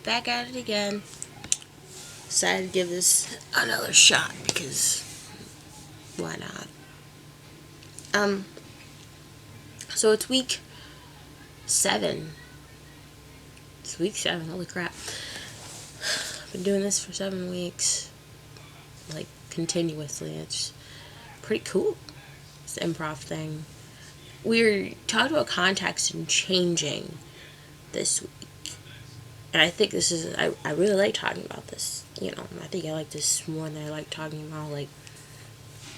back at it again. Decided to give this another shot because why not? So it's week 7. It's week 7, holy crap. I've been doing this for 7 weeks, like, continuously. It's pretty cool, this improv thing. We were talking about context and changing this week. And I think this is, I really like talking about this, you know. I think I like this more than I like talking about, like,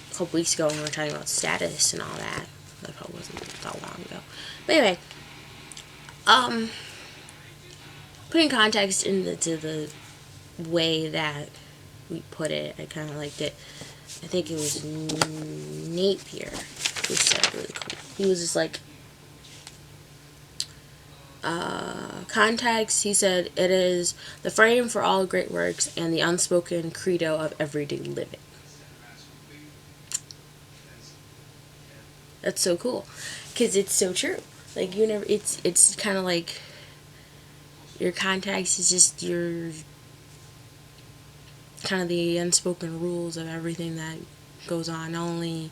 a couple weeks ago when we were talking about status and all that. That probably wasn't that long ago. But anyway, putting context into the way that we put it, I kind of liked it. I think it was Napier who said really cool. He was just like, context, he said, it is the frame for all great works and the unspoken credo of everyday living. That's so cool, because it's so true. Like, you never, it's kind of like your context is just your kind of the unspoken rules of everything that goes on. Not only,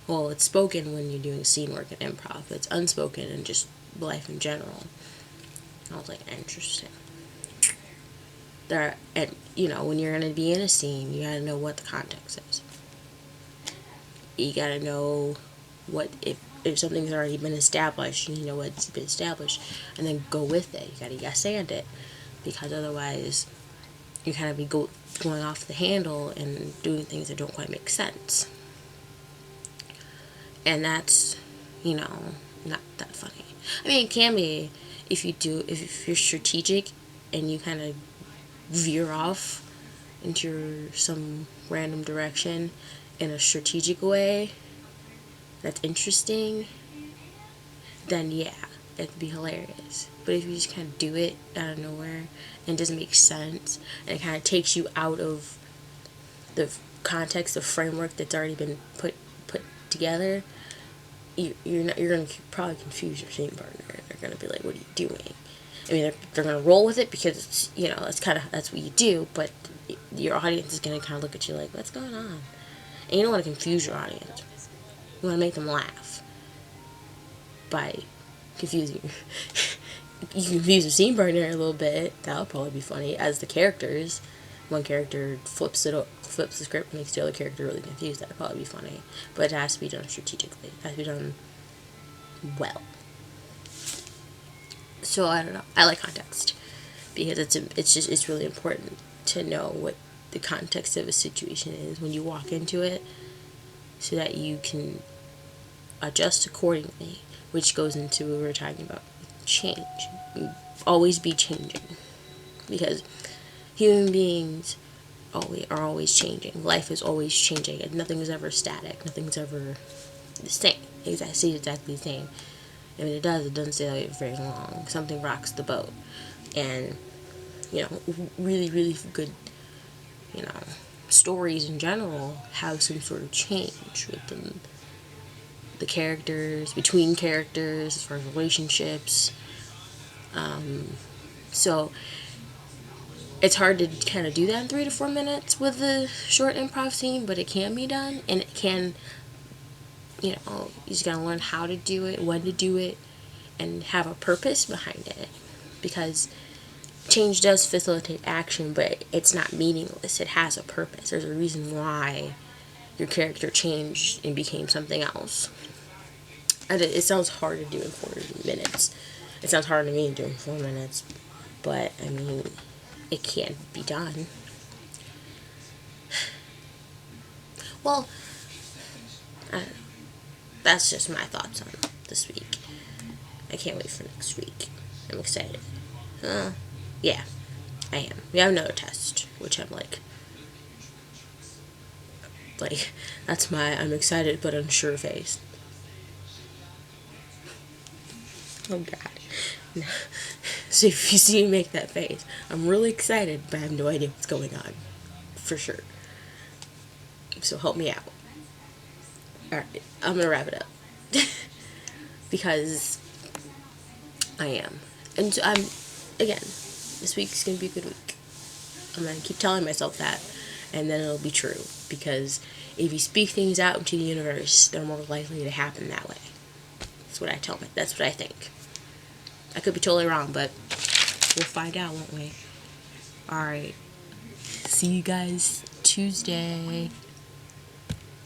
well, it's spoken when you're doing scene work and improv, but it's unspoken in just life in general. I was like, interesting. There, and you know, when you're gonna be in a scene, you gotta know what the context is. You gotta know what, if something's already been established, you know what's been established, and then go with it. You gotta yes and it, because otherwise you kind of be going off the handle and doing things that don't quite make sense. And that's, you know, not that funny. I mean, it can be if you're strategic and you kind of veer off into some random direction in a strategic way that's interesting, then yeah, it could be hilarious. But if you just kind of do it out of nowhere and it doesn't make sense, and it kind of takes you out of the context, the framework that's already been put together, you're going to probably confuse your scene partner. They're going to be like, what are you doing? I mean, they're going to roll with it because it's, you know, that's what you do, but your audience is going to kind of look at you like, what's going on? And you don't want to confuse your audience. You want to make them laugh by confusing. You confuse your scene partner a little bit. That'll probably be funny. As the characters, one character flips the script and makes the other character really confused. That'll probably be funny. But it has to be done strategically. It has to be done well. So I don't know. I like context because it's really important to know what the context of a situation is when you walk into it, so that you can adjust accordingly, which goes into what we were talking about, change. Always be changing, because human beings are always changing. Life is always changing, and nothing is ever static. Nothing's ever the same. Exactly the same. I mean, it doesn't stay that way for very long. Something rocks the boat, and you know, really, really good, you know, stories in general have some sort of change with them. The characters, between characters, as far as relationships. So it's hard to kind of do that in 3 to 4 minutes with a short improv scene, but it can be done, and it can, you know, you just gotta learn how to do it, when to do it, and have a purpose behind it, because change does facilitate action, but it's not meaningless. It has a purpose. There's a reason why your character changed and became something else. And it sounds hard to do in 4 minutes. It sounds hard to me doing 4 minutes, but I mean, it can be done. Well, I don't know. That's just my thoughts on this week. I can't wait for next week. I'm excited. Yeah, I am. We have another test, which I'm like, that's my I'm excited but unsure face. Oh God. So if you see me make that face, I'm really excited, but I have no idea what's going on. For sure. So help me out. Alright, I'm gonna wrap it up. Because I am. And so again, this week's gonna be a good week. I'm gonna keep telling myself that, and then it'll be true. Because if you speak things out into the universe, they're more likely to happen that way. That's what I tell me. That's what I think. I could be totally wrong, but we'll find out, won't we? Alright. See you guys Tuesday.